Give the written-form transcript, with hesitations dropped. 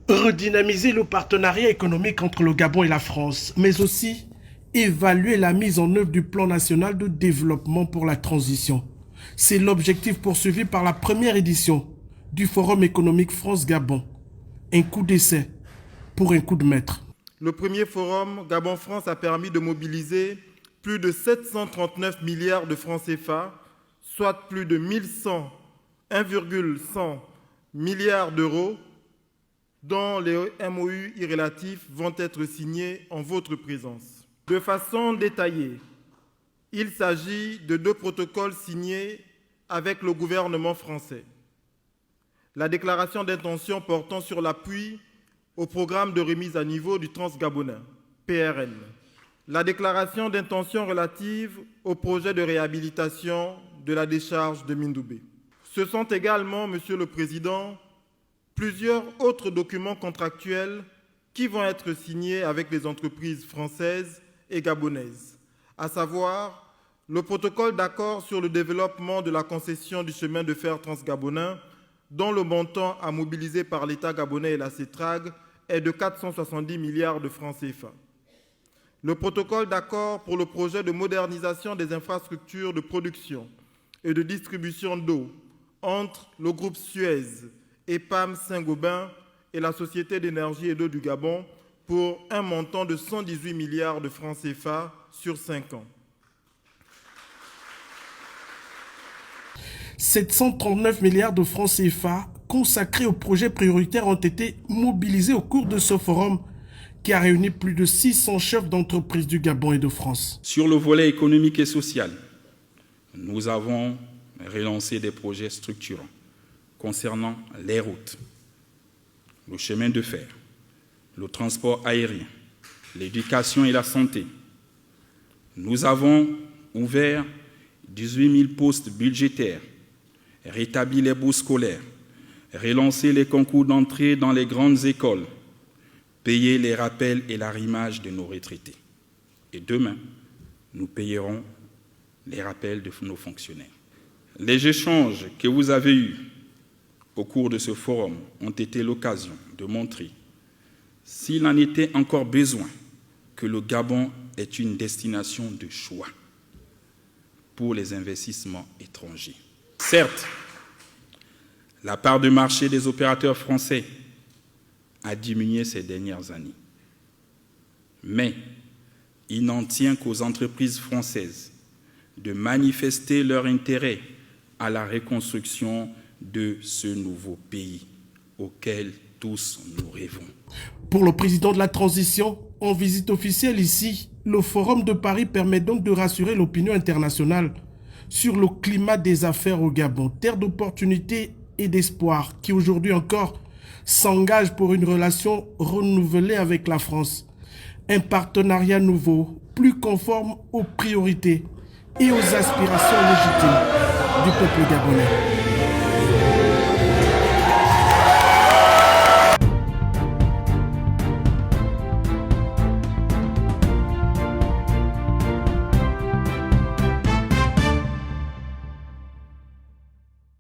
Redynamiser le partenariat économique entre le Gabon et la France, mais aussi évaluer la mise en œuvre du plan national de développement pour la transition. C'est l'objectif poursuivi par la première édition du Forum économique France-Gabon. Un coup d'essai pour un coup de maître. Le premier forum Gabon-France a permis de mobiliser plus de 739 milliards de francs CFA, soit plus de 1,100 milliards d'euros, dont les MOU irrélatifs vont être signés en votre présence. De façon détaillée, il s'agit de 2 protocoles signés avec le gouvernement français. La déclaration d'intention portant sur l'appui au programme de remise à niveau du Transgabonais, PRN. La déclaration d'intention relative au projet de réhabilitation de la décharge de Mindoubé. Ce sont également, Monsieur le Président, plusieurs autres documents contractuels qui vont être signés avec les entreprises françaises et gabonaises, à savoir le protocole d'accord sur le développement de la concession du chemin de fer transgabonais, dont le montant à mobiliser par l'État gabonais et la CETRAG est de 470 milliards de francs CFA. Le protocole d'accord pour le projet de modernisation des infrastructures de production et de distribution d'eau entre le groupe Suez et PAM Saint-Gobain et la Société d'énergie et d'eau du Gabon pour un montant de 118 milliards de francs CFA sur 5 ans. 739 milliards de francs CFA consacrés aux projets prioritaires ont été mobilisés au cours de ce forum qui a réuni plus de 600 chefs d'entreprise du Gabon et de France. Sur le volet économique et social, nous avons relancé des projets structurants concernant les routes, le chemin de fer, le transport aérien, l'éducation et la santé. Nous avons ouvert 18 000 postes budgétaires, rétabli les bourses scolaires, relancé les concours d'entrée dans les grandes écoles, payé les rappels et l'arrimage de nos retraités. Et demain, nous payerons les rappels de nos fonctionnaires. Les échanges que vous avez eus au cours de ce forum ont été l'occasion de montrer, s'il en était encore besoin, que le Gabon est une destination de choix pour les investissements étrangers. Certes, la part de marché des opérateurs français a diminué ces dernières années, mais il n'en tient qu'aux entreprises françaises de manifester leur intérêt à la reconstruction de ce nouveau pays auquel tous nous rêvons. Pour le président de la transition, en visite officielle ici, le Forum de Paris permet donc de rassurer l'opinion internationale sur le climat des affaires au Gabon, terre d'opportunités et d'espoir qui aujourd'hui encore s'engage pour une relation renouvelée avec la France. Un partenariat nouveau, plus conforme aux priorités et aux aspirations légitimes du peuple gabonais.